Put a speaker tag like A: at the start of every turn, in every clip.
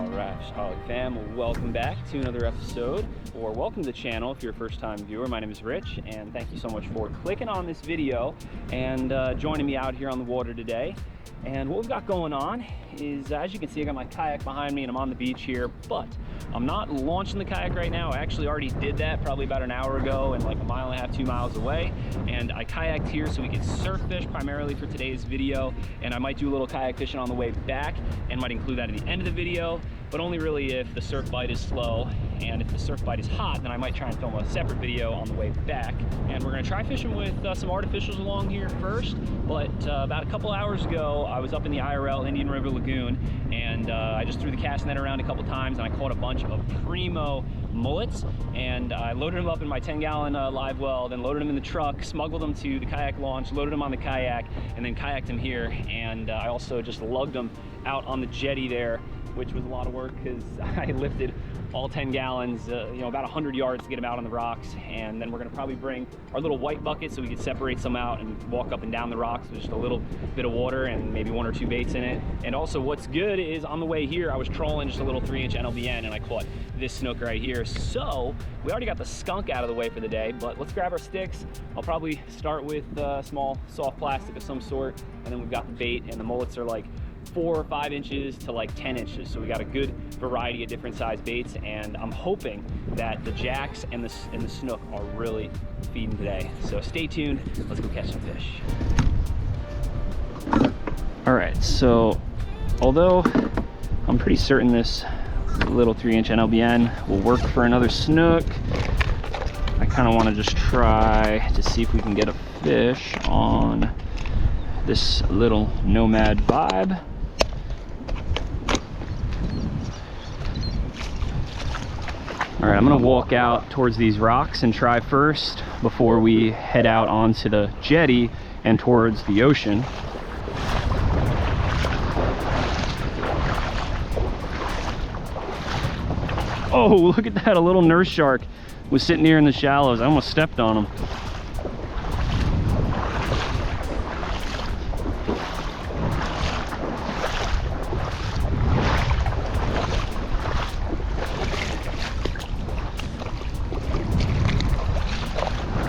A: FishAholic fam, welcome back to another episode, or welcome to the channel if you're a first-time viewer. My name is Rich, and thank you so much for clicking on this video and joining me out here on the water today. And what we've got going on is, as you can see, I got my kayak behind me and I'm on the beach here, but I'm not launching the kayak right now. I actually already did that probably about an hour ago and like a mile and a half, 2 miles away. And I kayaked here so we could surf fish primarily for today's video. And I might do a little kayak fishing on the way back and might include that at the end of the video, but only really if the surf bite is slow. And if the surf bite is hot, then I might try and film a separate video on the way back. And we're gonna try fishing with some artificials along here first. But about a couple hours ago, I was up in the IRL Indian River Lagoon, and I just threw the cast net around a couple times, and I caught a bunch of primo mullets, and I loaded them up in my 10-gallon live well, then loaded them in the truck, smuggled them to the kayak launch, loaded them on the kayak, and then kayaked them here. And I also just lugged them out on the jetty there, which was a lot of work because I lifted all 10 gallons, about 100 yards to get them out on the rocks. And then we're gonna probably bring our little white bucket so we can separate some out and walk up and down the rocks with just a little bit of water and maybe 1 or 2 baits in it. And also what's good is on the way here, I was trolling just a little 3-inch NLBN and I caught this snook right here. So we already got the skunk out of the way for the day, but let's grab our sticks. I'll probably start with small soft plastic of some sort, and then we've got the bait, and the mullets are like 4 or 5 inches to like 10 inches. So we got a good variety of different size baits, and I'm hoping that the jacks and the snook are really feeding today. So stay tuned, let's go catch some fish. All right, so although I'm pretty certain this little 3-inch NLBN will work for another snook, I kind of want to just try to see if we can get a fish on this little Nomad Vibe. All right, I'm gonna walk out towards these rocks and try first before we head out onto the jetty and towards the ocean. Oh, look at that, a little nurse shark was sitting here in the shallows. I almost stepped on him.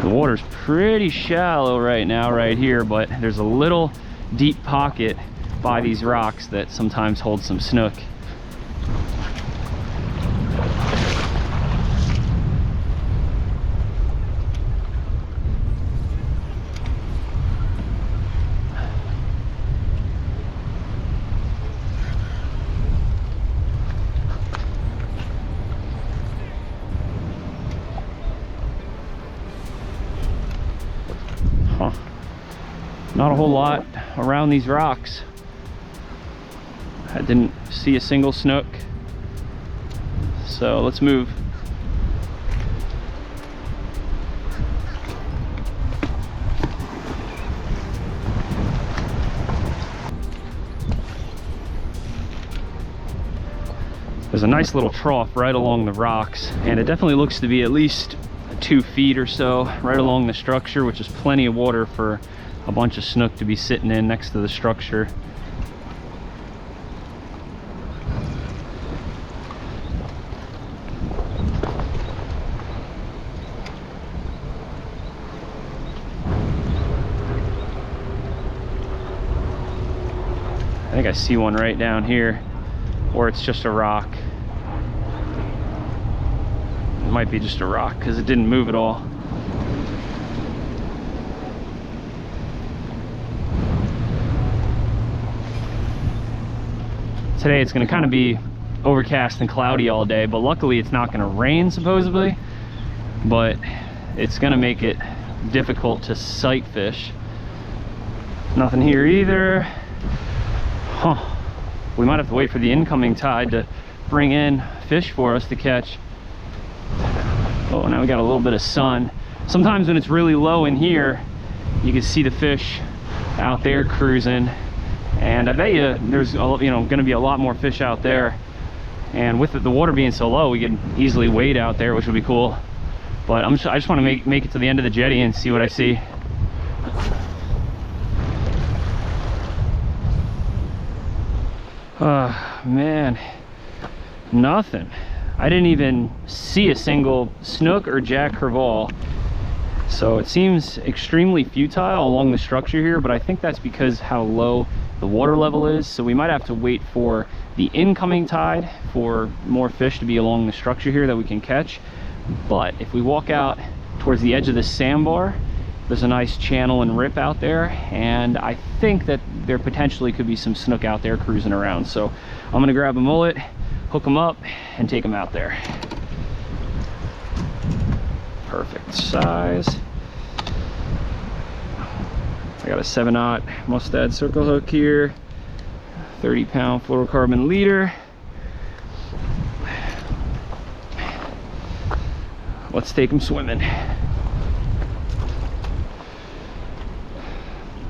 A: The water's pretty shallow right now, right here, but there's a little deep pocket by these rocks that sometimes holds some snook. Not a whole lot around these rocks. I didn't see a single snook. So let's move. There's a nice little trough right along the rocks, and it definitely looks to be at least 2 feet or so right along the structure, which is plenty of water for a bunch of snook to be sitting in next to the structure. I think I see one right down here, or it's just a rock. It might be just a rock because it didn't move at all. Today it's going to kind of be overcast and cloudy all day, but luckily it's not going to rain supposedly, but it's going to make it difficult to sight fish. Nothing here either. Huh. We might have to wait for the incoming tide to bring in fish for us to catch. Oh, now we got a little bit of sun. Sometimes when it's really low in here, you can see the fish out there cruising. And I bet you there's going to be a lot more fish out there. And with the water being so low, we can easily wade out there, which would be cool. But I just want to make it to the end of the jetty and see what I see. Man, Nothing. I didn't even see a single snook or jack crevalle. So it seems extremely futile along the structure here, but I think that's because how low the water level is. So we might have to wait for the incoming tide for more fish to be along the structure here that we can catch. But if we walk out towards the edge of this sandbar, there's a nice channel and rip out there, and I think that there potentially could be some snook out there cruising around. So I'm gonna grab a mullet, hook them up, and take them out there. Perfect size. I got a 7/0 Mustad circle hook here, 30-pound fluorocarbon leader. Let's take them swimming.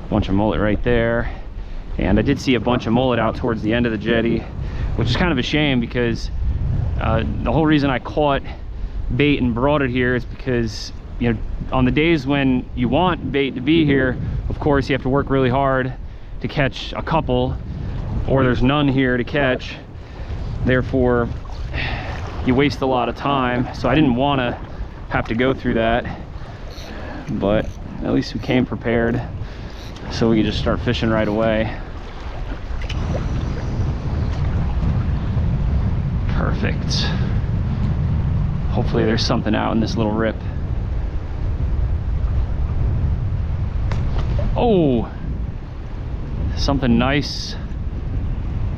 A: Bunch of mullet right there, and I did see a bunch of mullet out towards the end of the jetty, which is kind of a shame because the whole reason I caught bait and brought it here is because, you know, on the days when you want bait to be here, of course you have to work really hard to catch a couple, or there's none here to catch. Therefore you waste a lot of time, so I didn't want to have to go through that, but at least we came prepared so we could just start fishing right away. Perfect. Hopefully there's something out in this little rip. Oh, something nice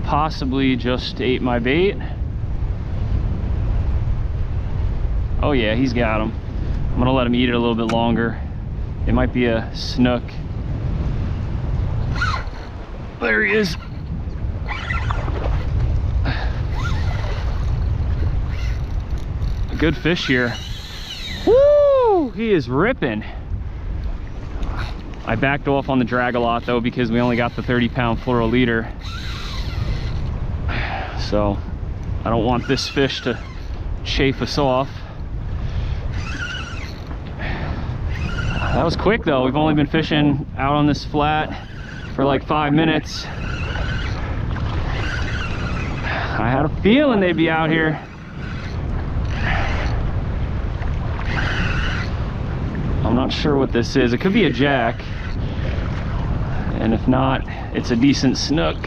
A: possibly just ate my bait. Oh yeah, he's got him. I'm gonna let him eat it a little bit longer. It might be a snook. There he is. A good fish here. Woo! He is ripping. I backed off on the drag a lot though because we only got the 30-pound fluoro leader. So I don't want this fish to chafe us off. That was quick though. We've only been fishing out on this flat for like 5 minutes. I had a feeling they'd be out here. I'm not sure what this is. It could be a jack, and if not, it's a decent snook.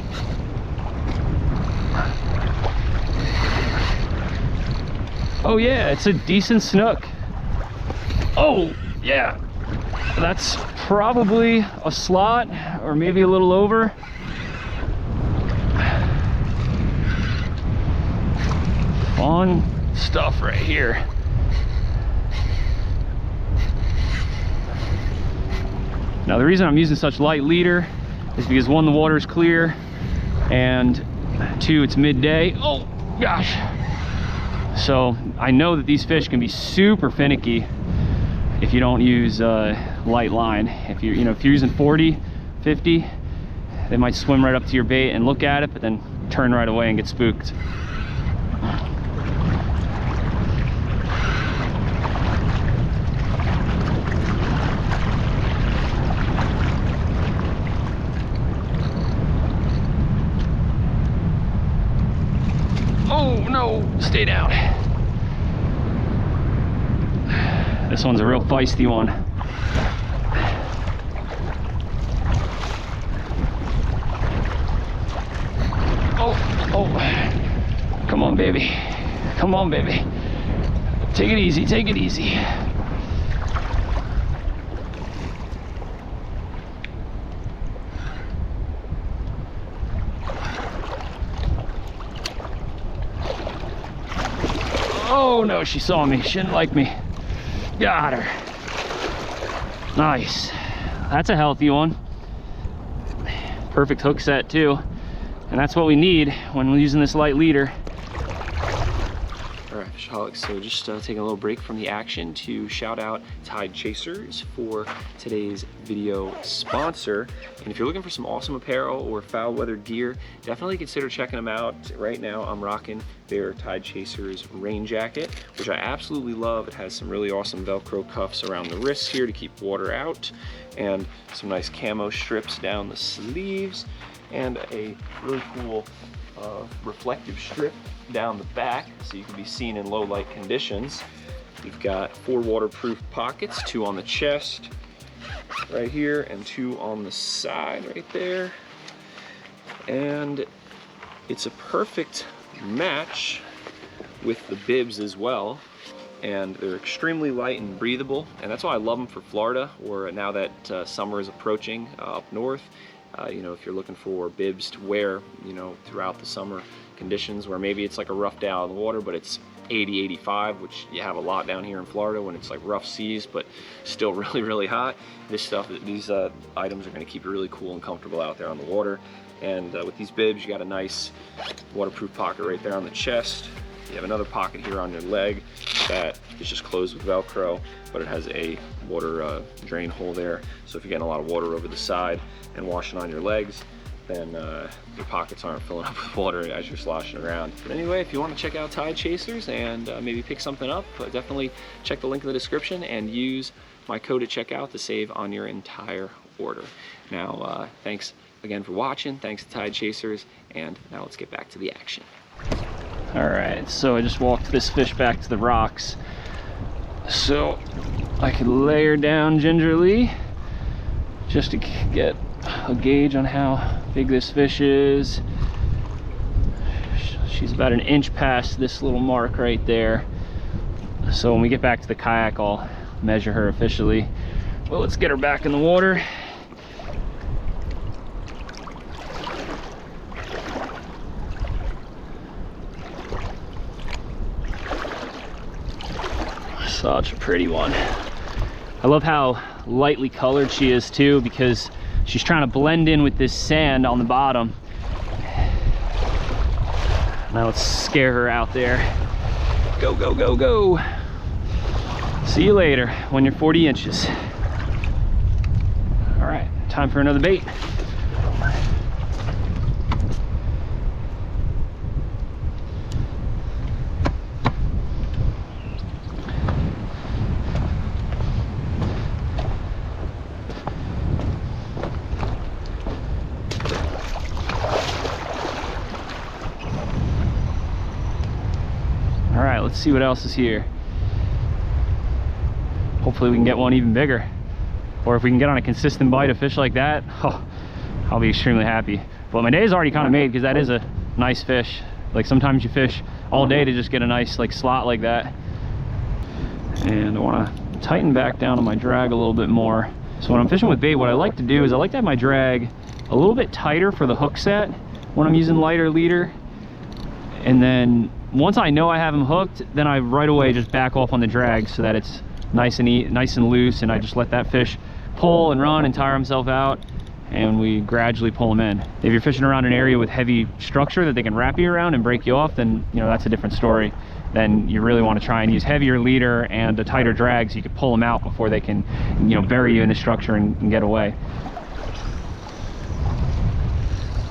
A: Oh yeah, it's a decent snook. Oh yeah, that's probably a slot or maybe a little over. Fun stuff right here. Now the reason I'm using such light leader is because one, the water is clear, and two, it's midday. Oh gosh. So I know that these fish can be super finicky if you don't use light line. If you're using 40, 50, they might swim right up to your bait and look at it, but then turn right away and get spooked. Oh no, stay down. This one's a real feisty one. Oh, come on baby, come on baby. Take it easy, take it easy. Oh no, she saw me. She didn't like me. Got her. Nice. That's a healthy one. Perfect hook set too. And that's what we need when we're using this light leader. All right, FishAholics, so just taking a little break from the action to shout out Tide Chasers for today's video sponsor. And if you're looking for some awesome apparel or foul weather gear, definitely consider checking them out. Right now I'm rocking their Tide Chasers rain jacket, which I absolutely love. It has some really awesome Velcro cuffs around the wrists here to keep water out, and some nice camo strips down the sleeves, and a really cool reflective strip down the back so you can be seen in low light conditions. You've got 4 waterproof pockets, 2 on the chest right here and 2 on the side right there. And it's a perfect match with the bibs as well. And they're extremely light and breathable, and that's why I love them for Florida, or now that summer is approaching up north. You know, if you're looking for bibs to wear, you know, throughout the summer conditions where maybe it's like a rough day out of the water, but it's 80, 85, which you have a lot down here in Florida when it's like rough seas, but still really, really hot. These items are gonna keep you really cool and comfortable out there on the water. And with these bibs, you got a nice waterproof pocket right there on the chest. You have another pocket here on your leg that is just closed with Velcro, but it has a water drain hole there. So if you're getting a lot of water over the side and washing on your legs, then your pockets aren't filling up with water as you're sloshing around. But anyway, if you want to check out Tide Chasers and maybe pick something up, definitely check the link in the description and use my code at checkout to save on your entire order. Now, thanks again for watching. Thanks to Tide Chasers, and now let's get back to the action. All right, so I just walked this fish back to the rocks so I could lay her down gingerly just to get a gauge on how big this fish is. She's about an inch past this little mark right there. So when we get back to the kayak, I'll measure her officially. Well, let's get her back in the water. Such a pretty one. I love how lightly colored she is too, because she's trying to blend in with this sand on the bottom. Now let's scare her out there. Go, go, go, go. See you later when you're 40 inches. All right, time for another bait. Let's see what else is here. Hopefully we can get one even bigger, or if we can get on a consistent bite of fish like that, oh, I'll be extremely happy. But my day is already kind of made, because that is a nice fish. Like sometimes you fish all day to just get a nice like slot like that. And I want to tighten back down on my drag a little bit more. So when I'm fishing with bait, what I like to do is I like to have my drag a little bit tighter for the hook set when I'm using lighter leader, and then once I know I have them hooked, then I right away just back off on the drag so that it's nice and loose, and I just let that fish pull and run and tire himself out, and we gradually pull them in. If you're fishing around an area with heavy structure that they can wrap you around and break you off, then you know that's a different story. Then you really want to try and use heavier leader and a tighter drag so you can pull them out before they can, you know, bury you in the structure and get away.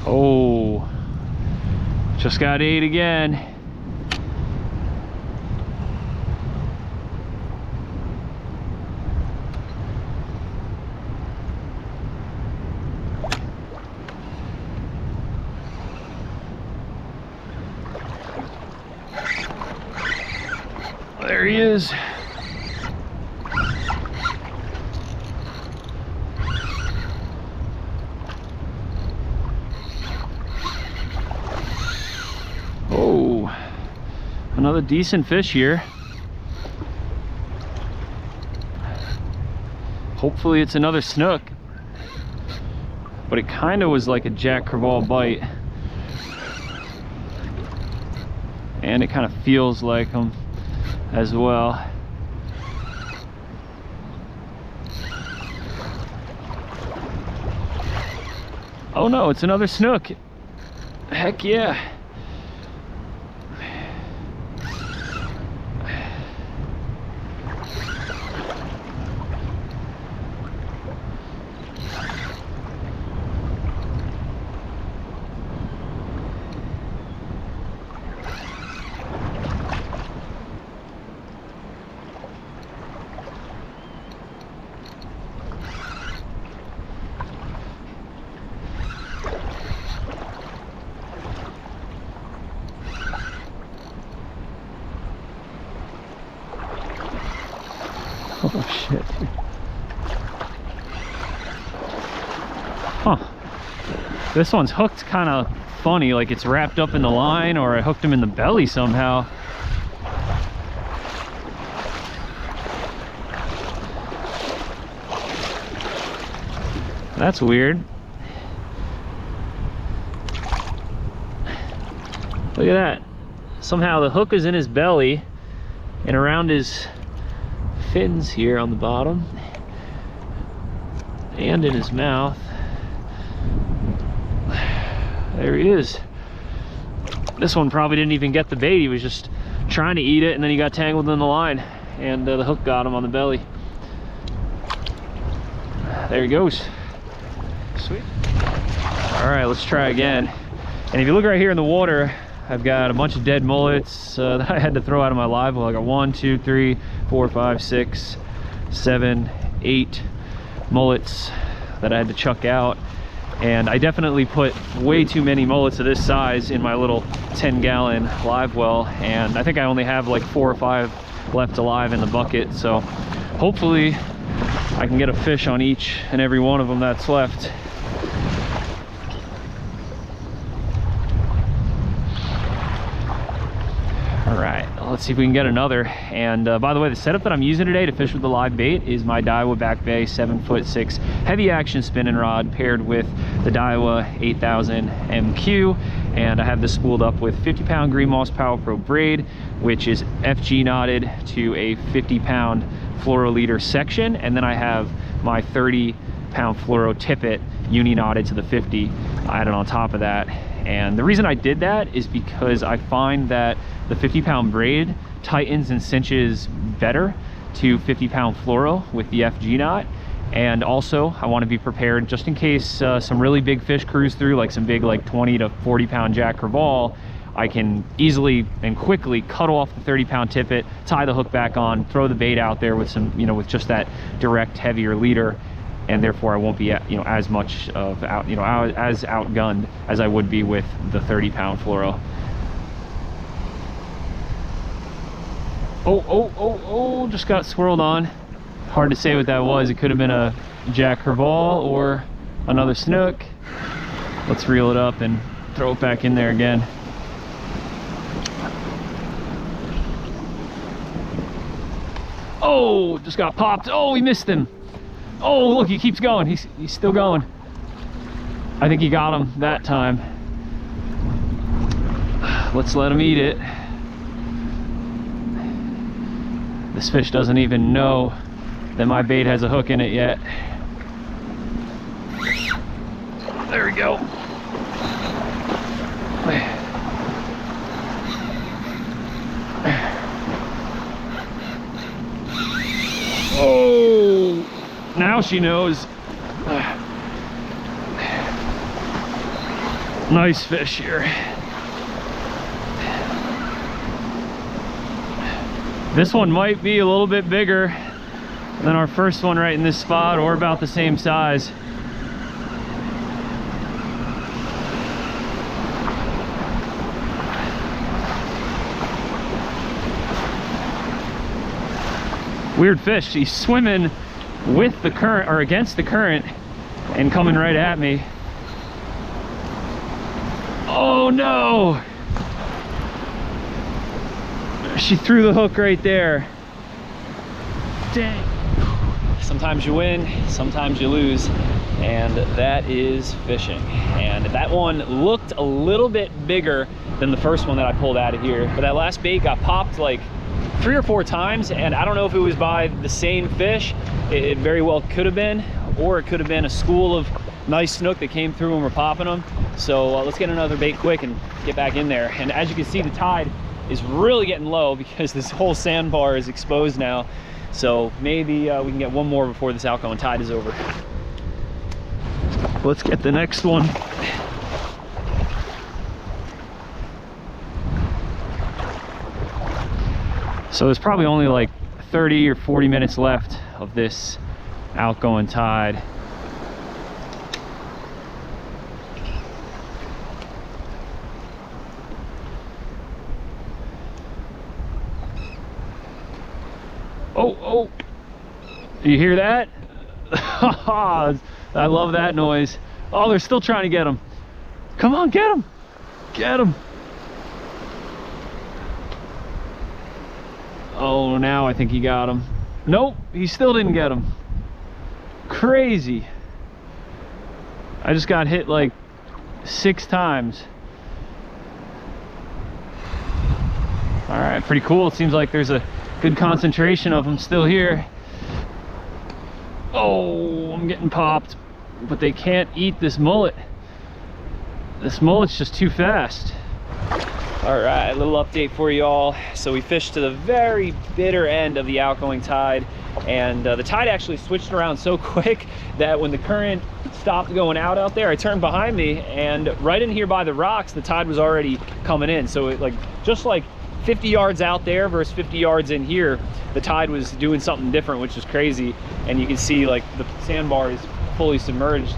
A: Oh, just got 8 again. There he is. Oh, another decent fish here. Hopefully it's another snook, but it kind of was like a Jack Crevalle bite, and it kind of feels like them as well. Oh no, it's another snook. Heck yeah. Oh shit. Huh. This one's hooked kind of funny, like it's wrapped up in the line, or I hooked him in the belly somehow. That's weird. Look at that. Somehow the hook is in his belly and around his fins here on the bottom and in his mouth. There he is. This one probably didn't even get the bait. He was just trying to eat it, and then he got tangled in the line, and the hook got him on the belly. There he goes. Sweet. All right, let's try again. And if you look right here in the water, I've got a bunch of dead mullets that I had to throw out of my live well. I got 1, 2, 3, 4, 5, 6, 7, 8 mullets that I had to chuck out. And I definitely put way too many mullets of this size in my little 10-gallon live well, and I think I only have like 4 or 5 left alive in the bucket. So hopefully I can get a fish on each and every one of them that's left. All right, let's see if we can get another. And by the way, the setup that I'm using today to fish with the live bait is my Daiwa Back Bay 7'6" heavy action spinning rod paired with the Daiwa 8000 MQ. And I have this spooled up with 50-pound Green Moss Power Pro braid, which is FG knotted to a 50-pound fluoroleader section. And then I have my 30-pound fluoro tippet uni knotted to the 50 added on top of that. And the reason I did that is because I find that the 50-pound braid tightens and cinches better to 50-pound fluoro with the FG knot. And also I want to be prepared just in case some really big fish cruise through, like some big like 20 to 40-pound jack crevalle. I can easily and quickly cut off the 30-pound tippet, tie the hook back on, throw the bait out there with some, with just that direct heavier leader, and therefore I won't be as much of as outgunned as I would be with the 30-pound fluoro. Oh, just got swirled on. Hard to say what that was. It could have been a jack crevalle or another snook. Let's reel it up and throw it back in there again. Oh, just got popped. Oh, we missed him. Oh, look, he keeps going. He's still going. I think he got him that time. Let's let him eat it. This fish doesn't even know that my bait has a hook in it yet. There we go. Oh, now she knows. Nice fish here. This one might be a little bit bigger than our first one right in this spot, or about the same size. Weird fish. He's swimming with the current or against the current and coming right at me. Oh no! She threw the hook right there. Dang. Sometimes you win, sometimes you lose, and that is fishing. And that one looked a little bit bigger than the first one that I pulled out of here, but that last bait got popped like 3 or 4 times, and I don't know if it was by the same fish. It very well could have been, or it could have been a school of nice snook that came through and we're popping them. So let's get another bait quick and get back in there. And as you can see, the tide is really getting low because this whole sandbar is exposed now. So maybe we can get one more before this outgoing tide is over. Let's get the next one. So there's probably only like 30 or 40 minutes left of this outgoing tide. You hear that? I love that noise. Oh, they're still trying to get him. Come on, get him. Get him. Oh, now I think he got him. Nope, he still didn't get him. Crazy. I just got hit like 6 times. All right, pretty cool. It seems like there's a good concentration of them still here. Oh, I'm getting popped, but they can't eat this mullet. This mullet's just too fast. All right, a little update for you all. So we fished to the very bitter end of the outgoing tide, and the tide actually switched around so quick that when the current stopped going out there, I turned behind me, and right in here by the rocks, the tide was already coming in. So it just like 50 yards out there versus 50 yards in here, the tide was doing something different, which is crazy. And you can see like the sandbar is fully submerged.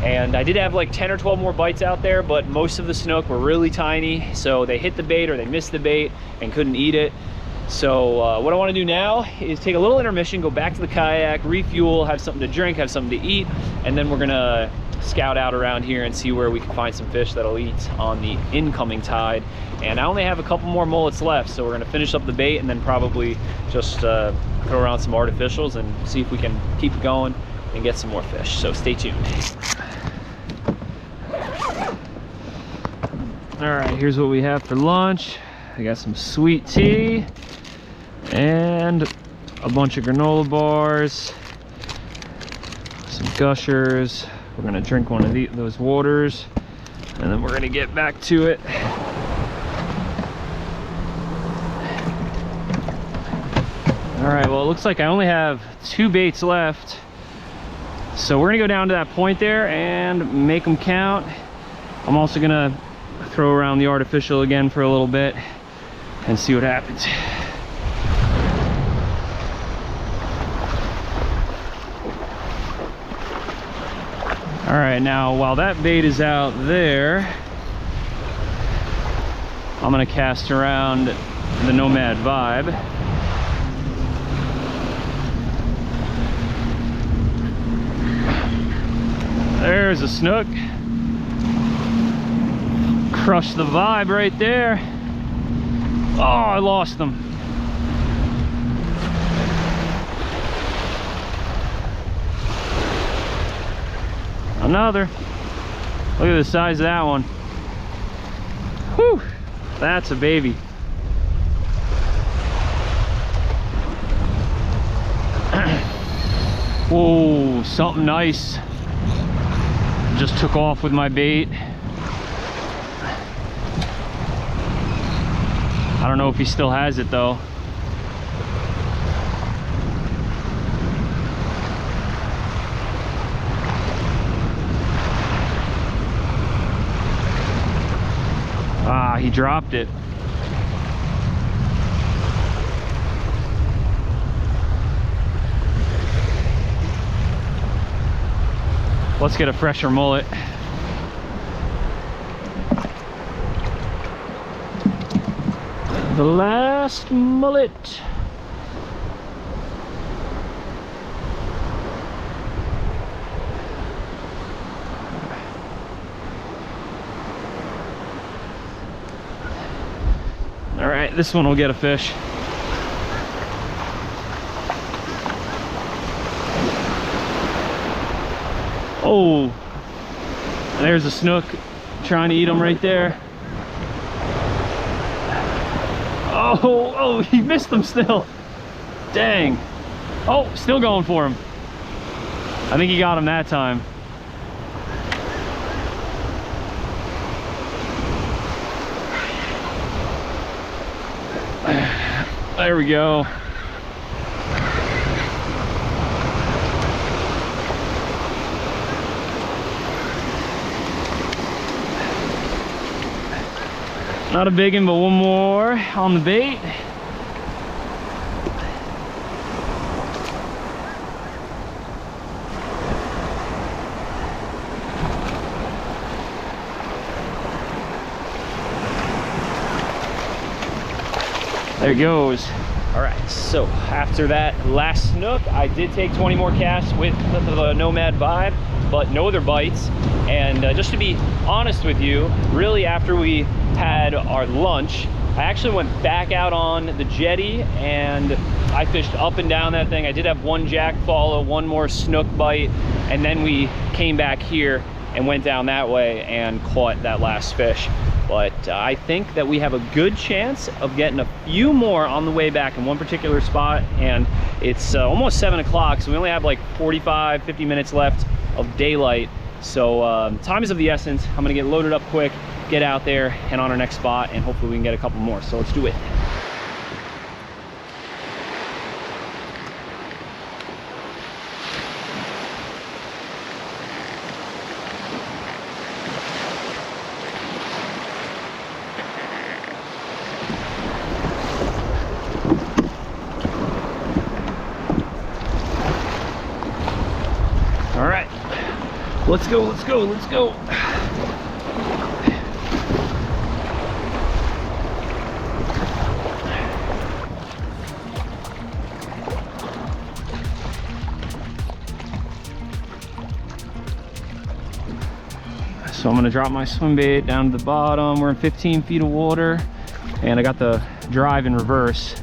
A: And I did have like 10 or 12 more bites out there, but most of the snook were really tiny, so they hit the bait or they missed the bait and couldn't eat it. So what I want to do now is take a little intermission, go back to the kayak, refuel, have something to drink, have something to eat, and then we're gonna scout out around here and see where we can find some fish that'll eat on the incoming tide. And I only have a couple more mullets left, so we're gonna finish up the bait and then probably just throw around some artificials and see if we can keep it going and get some more fish. So stay tuned. All right, here's what we have for lunch. I got some sweet tea and a bunch of granola bars, some Gushers. We're gonna drink one of those waters, and then we're gonna get back to it. All right, well, it looks like I only have 2 baits left. So we're gonna go down to that point there and make them count. I'm also gonna throw around the artificial again for a little bit and see what happens. All right, now while that bait is out there, I'm gonna cast around the Nomad Vibe. There's a snook. Crush the vibe right there. Oh, I lost them. Another. Look at the size of that one. Whew, that's a baby. Whoa, something nice. Just took off with my bait. I don't know if he still has it though. Ah, he dropped it. Let's get a fresher mullet. The last mullet. All right, this one will get a fish. Oh, there's a snook trying to eat them right there. Oh, he missed them still. Dang. Oh, still going for him. I think he got him that time. There we go. Not a big one, but one more on the bait. There it goes. All right, so after that last snook, I did take 20 more casts with the Nomad Vibe, but no other bites. And just to be honest with you, really after we had our lunch, I actually went back out on the jetty and I fished up and down that thing. I did have one jack follow, one more snook bite, and then we came back here and went down that way and caught that last fish. But I think that we have a good chance of getting a few more on the way back in one particular spot. And it's almost 7 o'clock, so we only have like 45, 50 minutes left of daylight. So time is of the essence. I'm gonna get loaded up quick, get out there and on our next spot, and hopefully we can get a couple more. So let's do it. All right, let's go, let's go, let's go. So I'm gonna drop my swim bait down to the bottom. We're in 15 feet of water and I got the drive in reverse.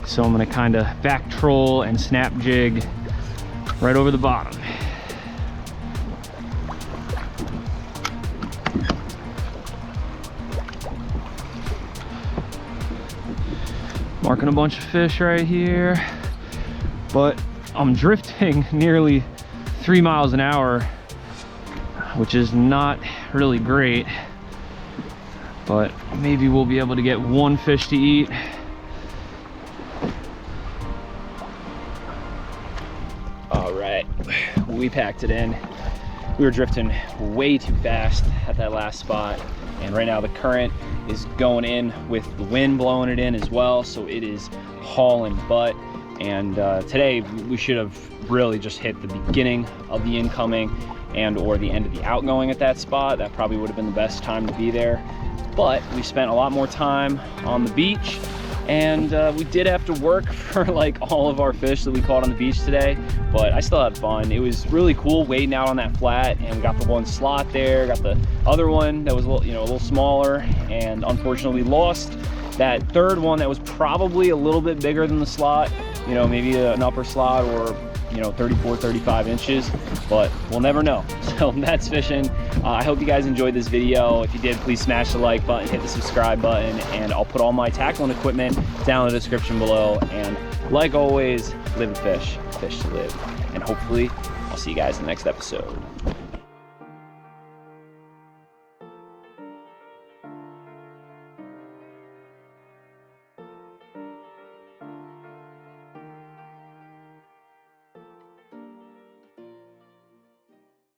A: So I'm gonna kind of back troll and snap jig right over the bottom. Marking a bunch of fish right here, but I'm drifting nearly 3 miles an hour, which is not really great, but maybe we'll be able to get one fish to eat. All right, we packed it in. We were drifting way too fast at that last spot, and right now the current is going in with the wind blowing it in as well, so it is hauling butt. And today we should have really just hit the beginning of the incoming and or the end of the outgoing at that spot. That probably would have been the best time to be there, but we spent a lot more time on the beach, and we did have to work for like all of our fish that we caught on the beach today, but I still had fun. It was really cool wading out on that flat, and we got the one slot there, got the other one that was a little, a little smaller, and unfortunately we lost that third one that was probably a little bit bigger than the slot, maybe an upper slot, or 34, 35 inches, but we'll never know. So that's fishing. I hope you guys enjoyed this video. If you did, please smash the like button, hit the subscribe button, and I'll put all my tackle and equipment down in the description below. And like always, live and fish, fish to live. And hopefully I'll see you guys in the next episode.